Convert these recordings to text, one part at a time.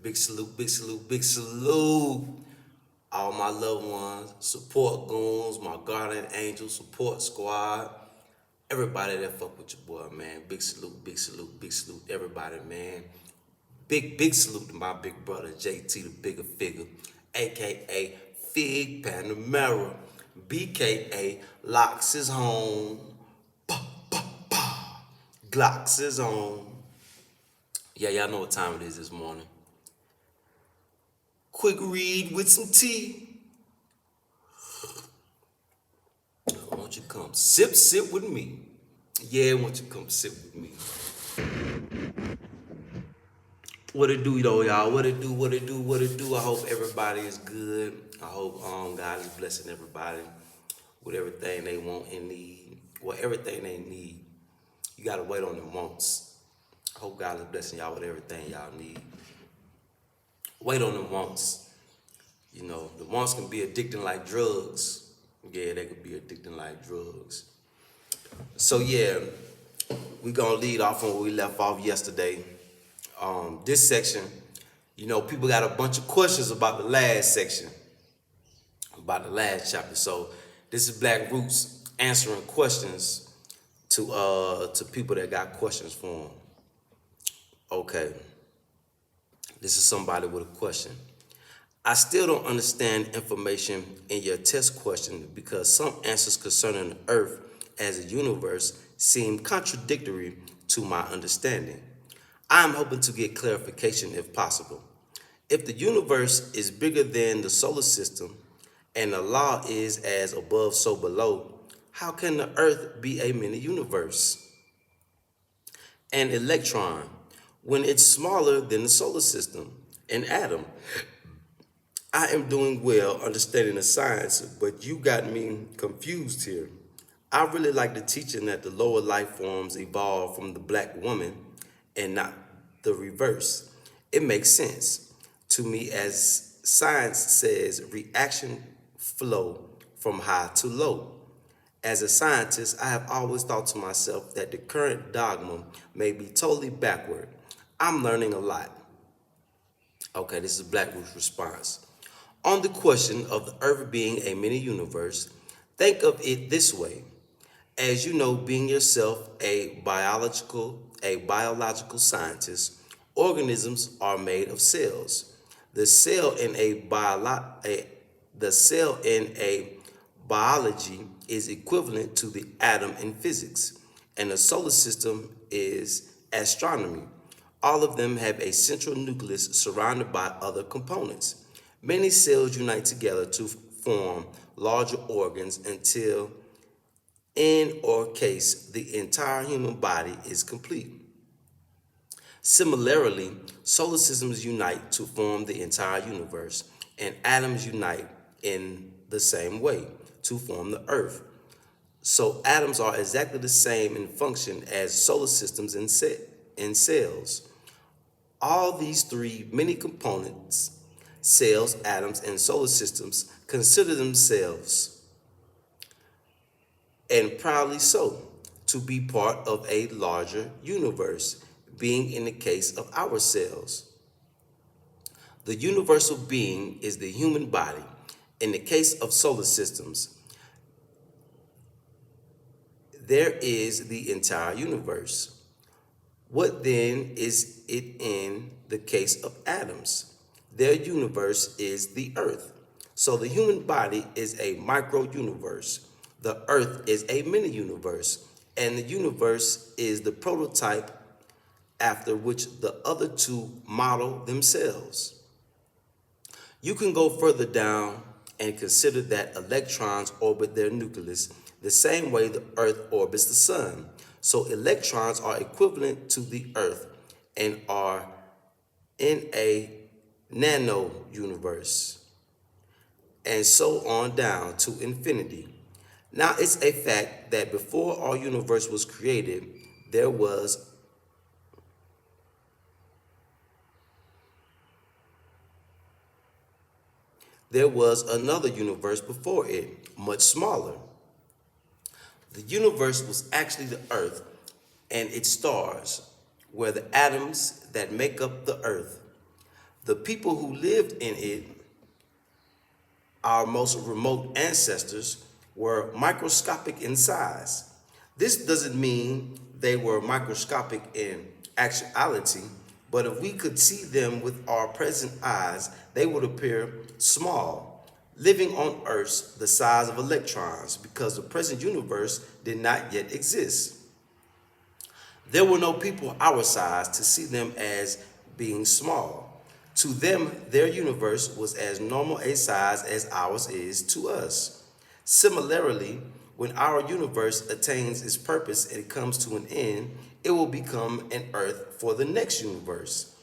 Big salute, big salute, big salute. All my loved ones, support goons, my guardian angel, support squad, everybody that fuck with your boy, man. Big salute, big salute, big salute, everybody, man. Big salute to my big brother, JT, the bigger figure, aka Fig Panamera, BKA Locks is home, Glocks is on. Yeah, y'all know what time it is this morning. Quick read with some tea. Won't you come sip with me? Yeah, won't you come sip with me? What it do though, y'all? What it do? I hope everybody is good. I hope God is blessing everybody with everything they want and need. Well, everything they need. You gotta wait on the wants. I hope God is blessing y'all with everything y'all need. Wait on the wants. You know, the wants can be addicting like drugs. Yeah, they could be addicting like drugs. So yeah, we're gonna lead off on where we left off yesterday. This section, you know, people got a bunch of questions about the last section, about the last chapter. So this is Black Roots answering questions to people that got questions for them. Okay, this is somebody with a question. I still don't understand information in your test question because some answers concerning the Earth as a universe seem contradictory to my understanding. I am hoping to get clarification if possible. If the universe is bigger than the solar system and the law is as above so below, how can the Earth be a mini universe? An electron, when it's smaller than the solar system, an atom. I am doing well understanding the science, but you got me confused here. I really like the teaching that the lower life forms evolved from the black woman and not the reverse. It makes sense to me as science says reaction flow from high to low. As a scientist, I have always thought to myself that the current dogma may be totally backward. I'm learning a lot. Okay, this is Black Root's response. On the question of the Earth being a mini universe, think of it this way. As you know, being yourself a biological scientist, organisms are made of cells. The cell in the cell in a biology is equivalent to the atom in physics, and the solar system is astronomy. All of them have a central nucleus surrounded by other components. Many cells unite together to form larger organs until, in or case, the entire human body is complete. Similarly, solar systems unite to form the entire universe, and atoms unite in the same way to form the Earth. So atoms are exactly the same in function as solar systems and cells. All these three many components, cells, atoms, and solar systems, consider themselves, and proudly so, to be part of a larger universe, being in the case of our cells. The universal being is the human body. In the case of solar systems, there is the entire universe. What then is it in the case of atoms? Their universe is the Earth. So the human body is a micro universe. The Earth is a mini universe. And the universe is the prototype after which the other two model themselves. You can go further down and consider that electrons orbit their nucleus the same way the Earth orbits the sun. So electrons are equivalent to the Earth and are in a nano universe, and so on down to infinity. Now it's a fact that before our universe was created, there was another universe before it, much smaller. The universe was actually the Earth and its stars, were the atoms that make up the Earth. The people who lived in it, our most remote ancestors, were microscopic in size. This doesn't mean they were microscopic in actuality, but if we could see them with our present eyes, they would appear small, living on Earth the size of electrons, because the present universe did not yet exist. There were no people our size to see them as being small. To them, their universe was as normal a size as ours is to us. Similarly, when our universe attains its purpose and comes to an end, it will become an Earth for the next universe.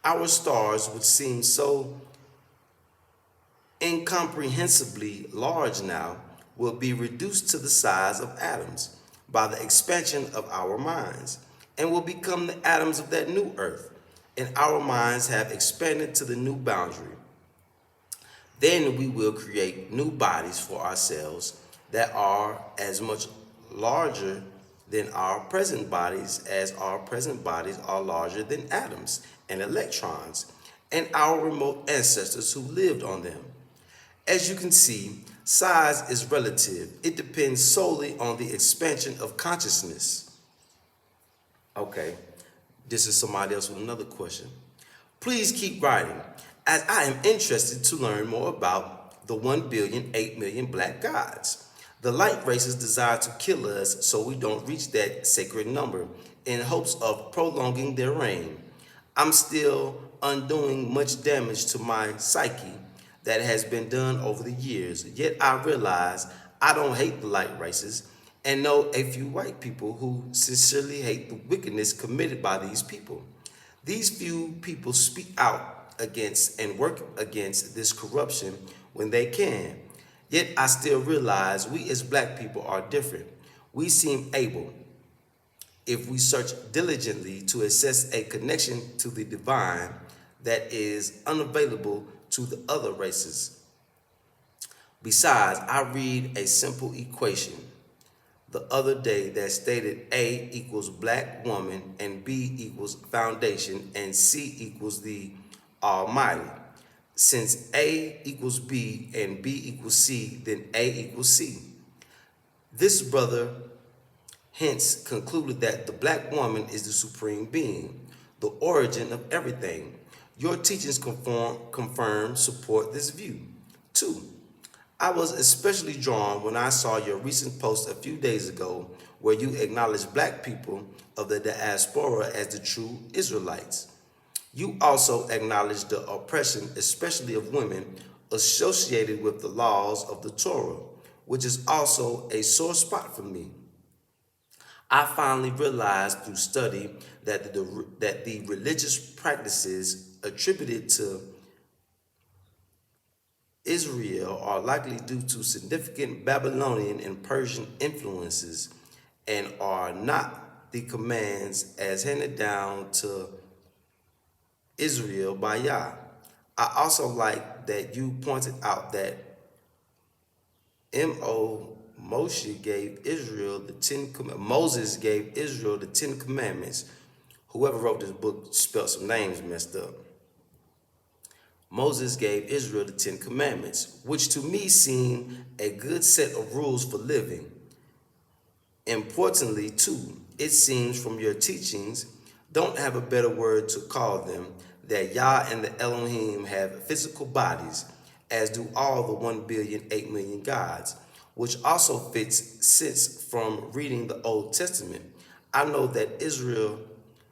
Our stars would seem so incomprehensibly large now, will be reduced to the size of atoms by the expansion of our minds, and will become the atoms of that new earth, and our minds have expanded to the new boundary. Then we will create new bodies for ourselves that are as much larger than our present bodies as our present bodies are larger than atoms and electrons and our remote ancestors who lived on them. As you can see, size is relative. It depends solely on the expansion of consciousness. Okay, this is somebody else with another question. Please keep writing, as I am interested to learn more about the 1,000,000,008,000,000 black gods. The light races desire to kill us so we don't reach that sacred number in hopes of prolonging their reign. I'm still undoing much damage to my psyche that has been done over the years, yet I realize I don't hate the light races and know a few white people who sincerely hate the wickedness committed by these people. These few people speak out against and work against this corruption when they can. Yet I still realize we as black people are different. We seem able, if we search diligently, to assess a connection to the divine that is unavailable to the other races. Besides, I read a simple equation the other day that stated A equals black woman and B equals foundation and C equals the Almighty. Since A equals B and B equals C, then A equals C. This brother hence concluded that the black woman is the supreme being, the origin of everything. Your teachings confirm, support this view. 2. I was especially drawn when I saw your recent post a few days ago where you acknowledged black people of the diaspora as the true Israelites. You also acknowledged the oppression, especially of women, associated with the laws of the Torah, which is also a sore spot for me. I finally realized through study that the religious practices attributed to Israel are likely due to significant Babylonian and Persian influences and are not the commands as handed down to Israel by Yah. I also like that you pointed out that Moses gave Israel the Ten Commandments. Whoever wrote this book spelled some names messed up. Moses gave Israel the Ten Commandments, which to me seem a good set of rules for living. Importantly, too, it seems from your teachings, don't have a better word to call them, that Yah and the Elohim have physical bodies, as do all the 1,000,000,008,000,000 gods, which also fits since from reading the Old Testament, I know that Israel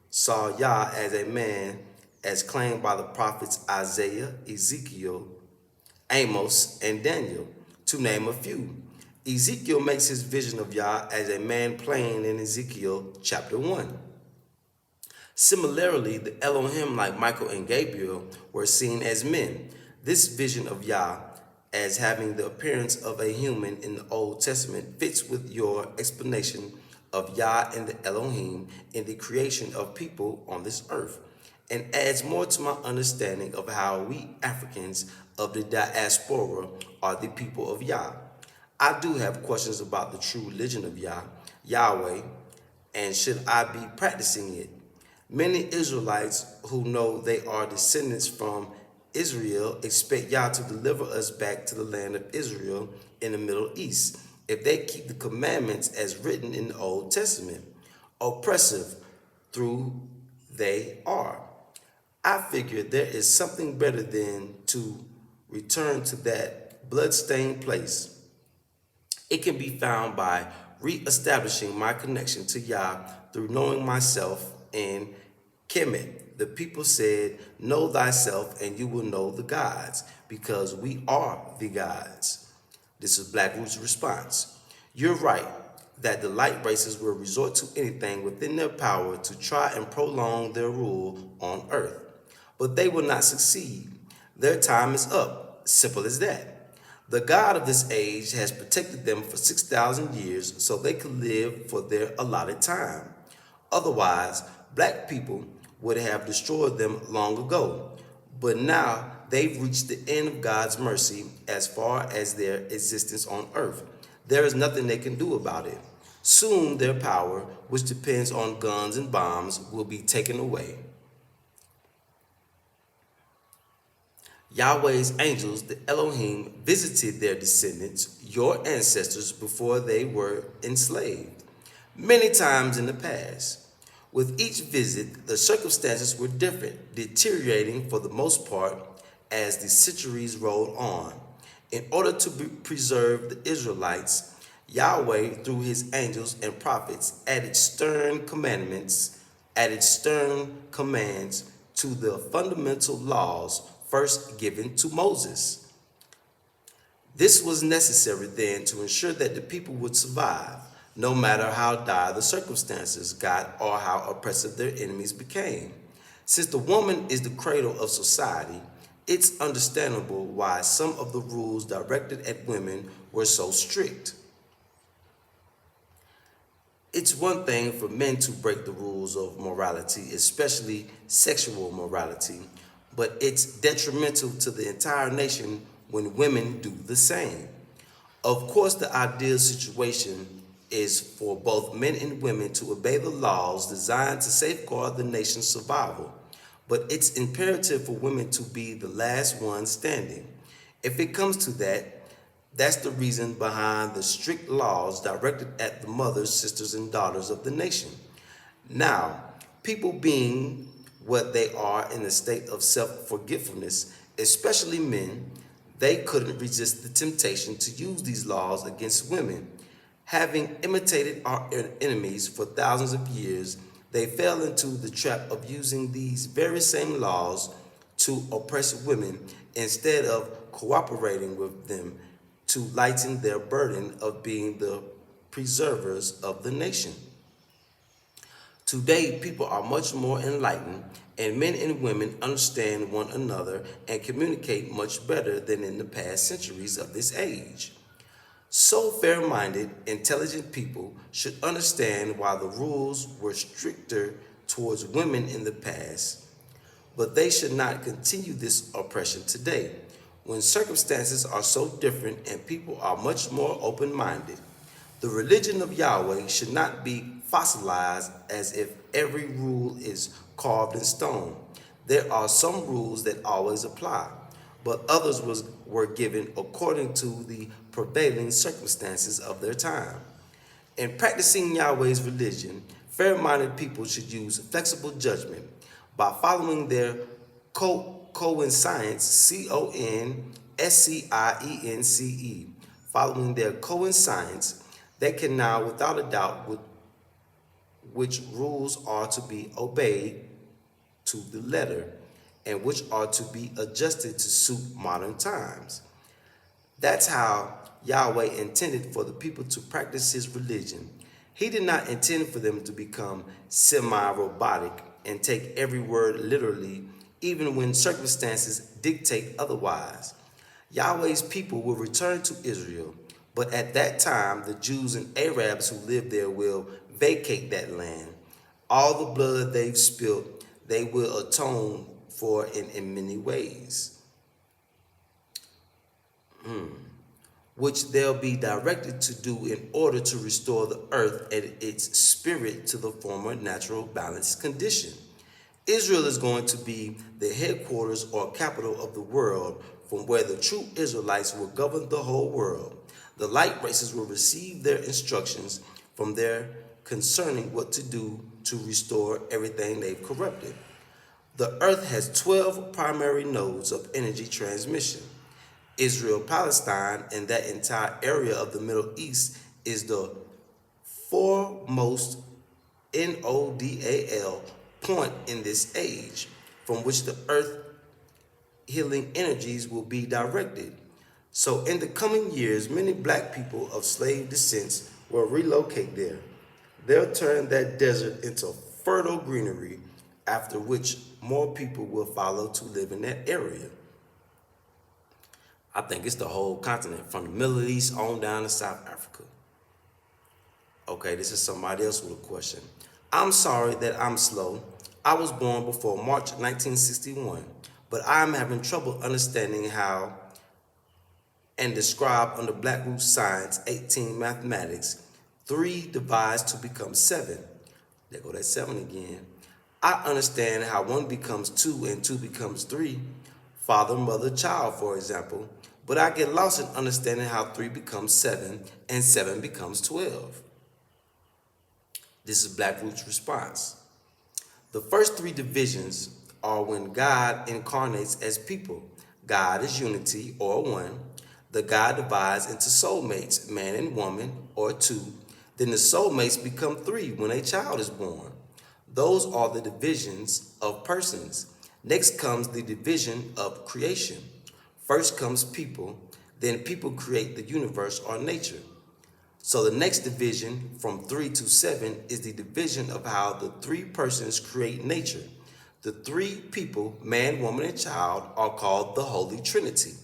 saw Yah as a man as claimed by the prophets Isaiah, Ezekiel, Amos, and Daniel, to name a few. Ezekiel makes his vision of Yah as a man playing in Ezekiel chapter 1. Similarly, the Elohim, like Michael and Gabriel, were seen as men. This vision of Yah as having the appearance of a human in the Old Testament fits with your explanation of Yah and the Elohim in the creation of people on this earth, and adds more to my understanding of how we Africans of the diaspora are the people of Yah. I do have questions about the true religion of Yah, Yahweh, and should I be practicing it? Many Israelites who know they are descendants from Israel expect Yah to deliver us back to the land of Israel in the Middle East if they keep the commandments as written in the Old Testament. Oppressive through they are. I figured there is something better than to return to that bloodstained place. It can be found by re-establishing my connection to Yah through knowing myself in Kemet. The people said, know thyself and you will know the gods, because we are the gods. This is Blackroot's response. You're right that the light races will resort to anything within their power to try and prolong their rule on earth. But they will not succeed. Their time is up. Simple as that. The God of this age has protected them for 6,000 years so they could live for their allotted time. Otherwise, black people would have destroyed them long ago. But now they've reached the end of God's mercy as far as their existence on earth. There is nothing they can do about it. Soon their power, which depends on guns and bombs, will be taken away. Yahweh's angels, the Elohim, visited their descendants, your ancestors, before they were enslaved, many times in the past. With each visit, the circumstances were different, deteriorating for the most part as the centuries rolled on. In order to preserve the Israelites, Yahweh, through his angels and prophets, added stern commands to the fundamental laws first given to Moses. This was necessary then to ensure that the people would survive, no matter how dire the circumstances got or how oppressive their enemies became. Since the woman is the cradle of society, it's understandable why some of the rules directed at women were so strict. It's one thing for men to break the rules of morality, especially sexual morality, but it's detrimental to the entire nation when women do the same. Of course, the ideal situation is for both men and women to obey the laws designed to safeguard the nation's survival, but it's imperative for women to be the last ones standing. If it comes to that, that's the reason behind the strict laws directed at the mothers, sisters, and daughters of the nation. Now, people being what they are in a state of self-forgetfulness, especially men, they couldn't resist the temptation to use these laws against women. Having imitated our enemies for thousands of years, they fell into the trap of using these very same laws to oppress women instead of cooperating with them to lighten their burden of being the preservers of the nation. Today, people are much more enlightened, and men and women understand one another and communicate much better than in the past centuries of this age. So fair-minded, intelligent people should understand why the rules were stricter towards women in the past, but they should not continue this oppression today, when circumstances are so different and people are much more open-minded. The religion of Yahweh should not be fossilized as if every rule is carved in stone. There are some rules that always apply, but others were given according to the prevailing circumstances of their time. In practicing Yahweh's religion, fair-minded people should use flexible judgment by following their coincience, CONSCIENCE, following their coincience. They can now, without a doubt, which rules are to be obeyed to the letter and which are to be adjusted to suit modern times. That's how Yahweh intended for the people to practice his religion. He did not intend for them to become semi-robotic and take every word literally, even when circumstances dictate otherwise. Yahweh's people will return to Israel, but at that time the Jews and Arabs who live there will vacate that land. All the blood they've spilled, they will atone for in many ways, which they'll be directed to do in order to restore the earth and its spirit to the former natural balanced condition. Israel is going to be the headquarters or capital of the world, from where the true Israelites will govern the whole world. The light races will receive their instructions from there concerning what to do to restore everything they've corrupted. The earth has 12 primary nodes of energy transmission. Israel, Palestine, and that entire area of the Middle East is the foremost nodal point in this age, from which the earth healing energies will be directed. So in the coming years, many black people of slave descents will relocate there. They'll turn that desert into fertile greenery, after which more people will follow to live in that area. I think it's the whole continent, from the Middle East on down to South Africa. Okay, this is somebody else with a question. I'm sorry that I'm slow. I was born before March 1961, but I'm having trouble understanding how and describe under Black Root Science 18 mathematics 3 divides to become 7. There go that 7 again. I understand how 1 becomes 2 and 2 becomes 3. Father, mother, child, for example. But I get lost in understanding how 3 becomes 7 and 7 becomes 12. This is Black Root's response. The first 3 divisions are when God incarnates as people. God is unity, or 1. The God divides into soulmates, man and woman, or 2. Then the soulmates become 3 when a child is born. Those are the divisions of persons. Next comes the division of creation. First comes people, then people create the universe or nature. So the next division from 3 to 7 is the division of how the 3 persons create nature. The 3 people, man, woman, and child, are called the Holy Trinity.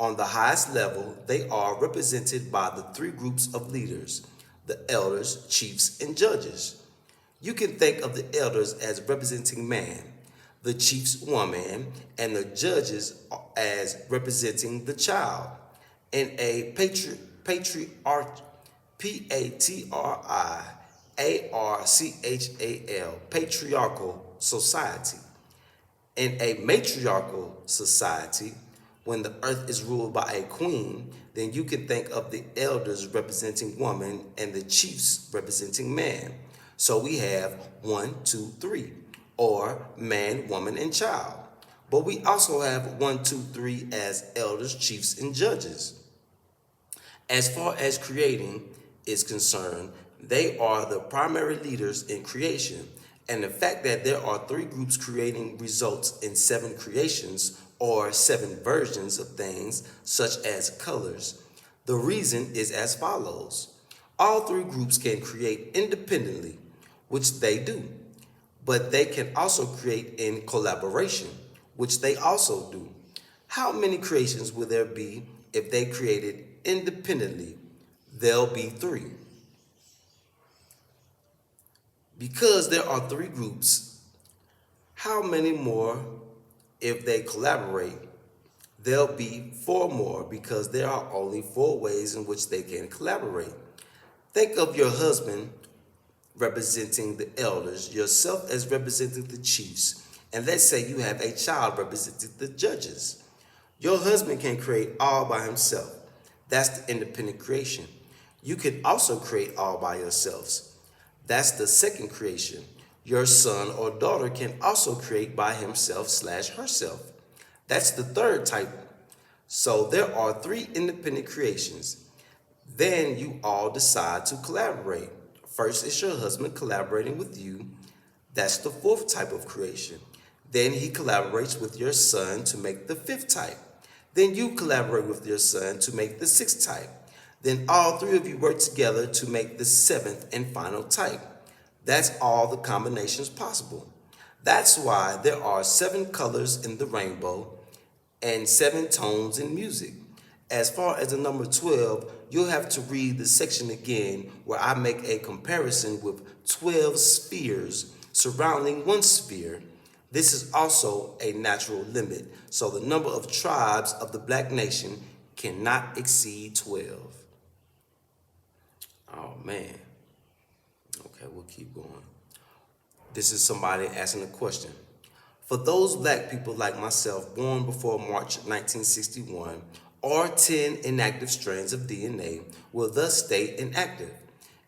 On the highest level, they are represented by the 3 groups of leaders, the elders, chiefs, and judges. You can think of the elders as representing man, the chiefs woman, and the judges as representing the child. In a patriarchal society. In a matriarchal society, when the earth is ruled by a queen, then you can think of the elders representing woman and the chiefs representing man. So we have 1, 2, 3, or man, woman, and child. But we also have 1, 2, 3 as elders, chiefs, and judges. As far as creating is concerned, they are the primary leaders in creation. And the fact that there are 3 groups creating results in 7 creations, or 7 versions of things, such as colors. The reason is as follows. All 3 groups can create independently, which they do. But they can also create in collaboration, which they also do. How many creations will there be if they created independently? There'll be 3. Because there are 3 groups, how many more if they collaborate? There'll be 4 more, because there are only 4 ways in which they can collaborate. Think of your husband representing the elders, yourself as representing the chiefs, and let's say you have a child representing the judges. Your husband can create all by himself. That's the independent creation. You can also create all by yourselves. That's the second creation. Your son or daughter can also create by himself/herself. That's the third type. So there are 3 independent creations. Then you all decide to collaborate. First is your husband collaborating with you. That's the 4th type of creation. Then he collaborates with your son to make the 5th type. Then you collaborate with your son to make the 6th type. Then all 3 of you work together to make the 7th and final type. That's all the combinations possible. That's why there are 7 colors in the rainbow and 7 tones in music. As far as the number 12, you'll have to read the section again where I make a comparison with 12 spheres surrounding 1 sphere. This is also a natural limit, so the number of tribes of the black nation cannot exceed 12. Oh man. Okay, we'll keep going. This is somebody asking a question. For those black people like myself born before March 1961, or 10 inactive strands of DNA will thus stay inactive.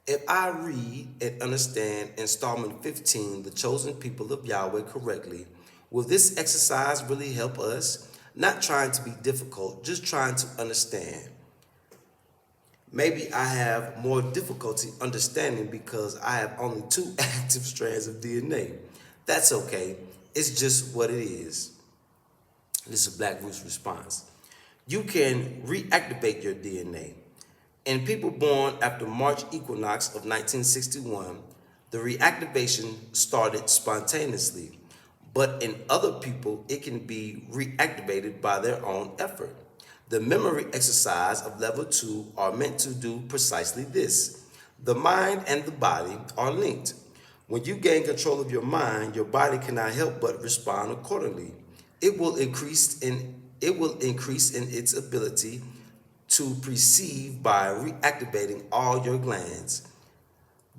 If I read and understand installment 15, The Chosen People of Yahweh, correctly, will this exercise really help us? Not trying to be difficult, just trying to understand. Maybe I have more difficulty understanding because I have only two active strands of DNA. That's okay. It's just what it is. This is Black Root's response. You can reactivate your DNA. In people born after March equinox of 1961, the reactivation started spontaneously, but in other people, it can be reactivated by their own effort. The memory exercise of level 2 are meant to do precisely this. The mind and the body are linked. When you gain control of your mind, your body cannot help but respond accordingly. It will increase in its ability to perceive by reactivating all your glands,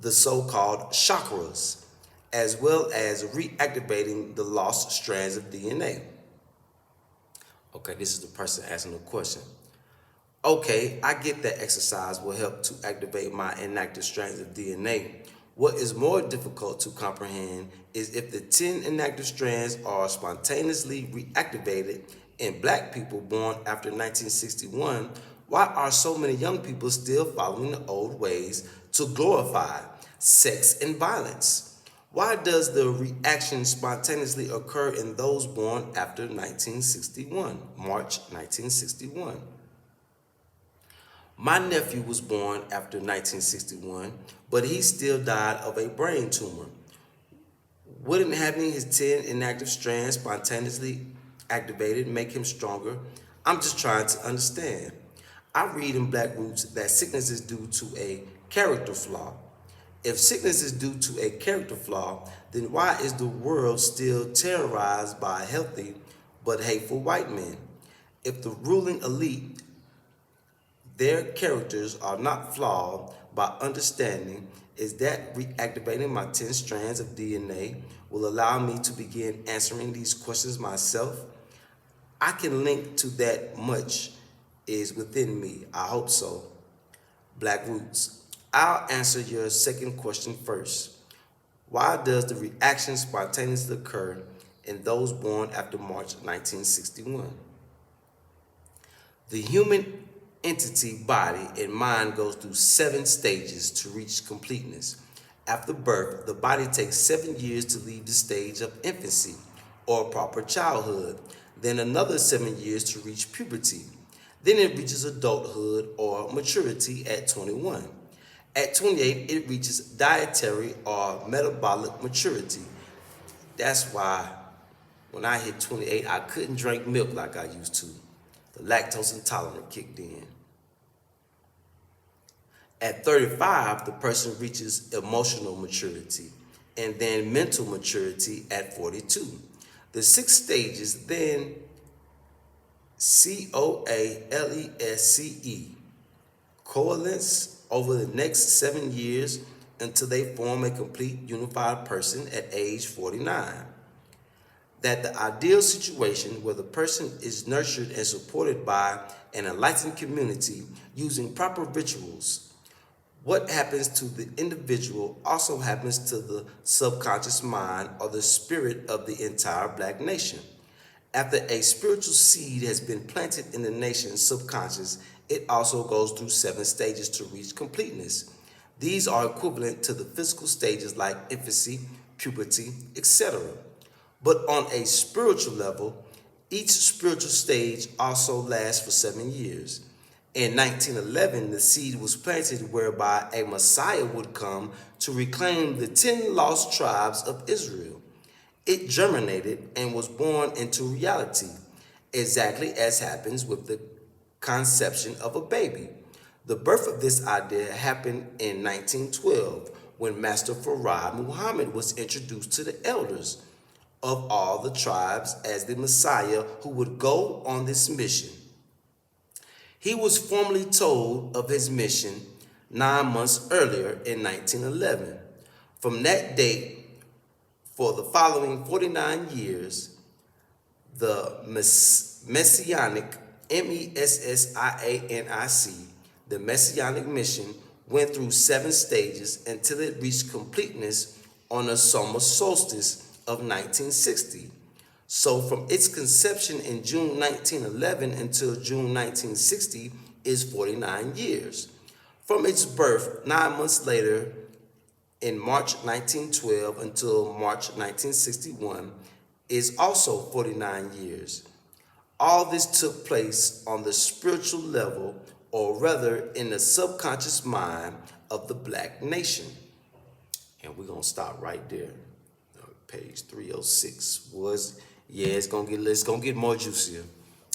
the so-called chakras, as well as reactivating the lost strands of DNA. Okay, this is the person asking the question. Okay, I get that exercise will help to activate my inactive strands of DNA. What is more difficult to comprehend is if the 10 inactive strands are spontaneously reactivated in black people born after 1961, why are so many young people still following the old ways to glorify sex and violence? Why does the reaction spontaneously occur in those born after 1961, March 1961? My nephew was born after 1961, but he still died of a brain tumor. Wouldn't having his 10 inactive strands spontaneously activated make him stronger? I'm just trying to understand. I read in Black Roots that sickness is due to a character flaw. If sickness is due to a character flaw, then why is the world still terrorized by healthy but hateful white men? If the ruling elite, their characters are not flawed by understanding, is that reactivating my 10 strands of DNA will allow me to begin answering these questions myself? I can link to that much is within me. I hope so. Black Roots. I'll answer your second question first. Why does the reaction spontaneously occur in those born after March 1961? The human entity, body, and mind goes through 7 stages to reach completeness. After birth, the body takes 7 years to leave the stage of infancy or proper childhood, then another 7 years to reach puberty. Then it reaches adulthood or maturity at 21. At 28, it reaches dietary or metabolic maturity. That's why when I hit 28, I couldn't drink milk like I used to. The lactose intolerant kicked in. At 35, the person reaches emotional maturity and then mental maturity at 42. The 6 stages then coalesce over the next 7 years until they form a complete unified person at age 49. That the ideal situation where the person is nurtured and supported by an enlightened community using proper rituals. What happens to the individual also happens to the subconscious mind or the spirit of the entire black nation. After a spiritual seed has been planted in the nation's subconscious, it also goes through 7 stages to reach completeness. These are equivalent to the physical stages like infancy, puberty, etc. But on a spiritual level, each spiritual stage also lasts for 7 years. In 1911, the seed was planted whereby a Messiah would come to reclaim the 10 lost tribes of Israel. It germinated and was born into reality, exactly as happens with the conception of a baby. The birth of this idea happened in 1912 when Master Farad Muhammad was introduced to the elders of all the tribes as the Messiah who would go on this mission. He was formally told of his mission 9 months earlier in 1911. From that date, For the following 49 years, the Messianic, Messianic, the Messianic mission went through 7 stages until it reached completeness on the summer solstice of 1960. So from its conception in June 1911 until June 1960 is 49 years. From its birth 9 months later in March 1912 until March 1961 is also 49 years. All this took place on the spiritual level, or rather in the subconscious mind of the black nation. And we're gonna stop right there. Page 306 was, yeah, it's gonna get more juicier.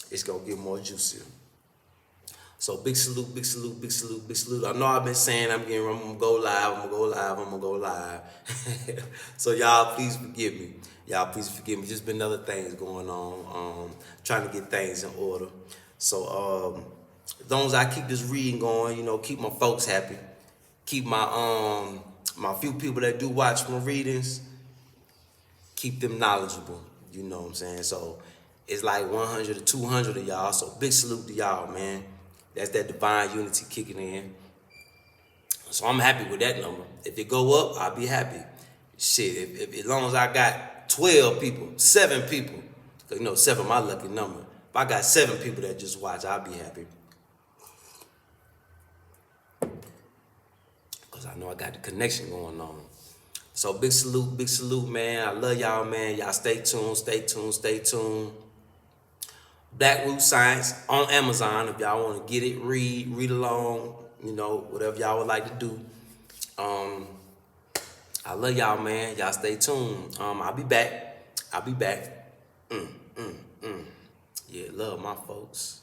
It's gonna get more juicier. So big salute, big salute, big salute, big salute. I know I've been saying I'm gonna go live, I'm gonna go live. So y'all please forgive me. Y'all please forgive me. Just been other things going on. Trying to get things in order. So as long as I keep this reading going, keep my folks happy. Keep my few people that do watch my readings, keep them knowledgeable. You know what I'm saying? So it's like 100 to 200 of y'all. So big salute to y'all, man. That's that divine unity kicking in. So I'm happy with that number. If it go up, I'll be happy. Shit, if as long as I got 12 people, 7 people, because 7 my lucky number. If I got 7 people that just watch, I'll be happy. Because I know I got the connection going on. So big salute, man. I love y'all, man. Y'all stay tuned, stay tuned, stay tuned. Black Root Science on Amazon. If y'all want to get it, read along, whatever y'all would like to do. I love y'all, man. Y'all stay tuned. I'll be back. Yeah, love my folks.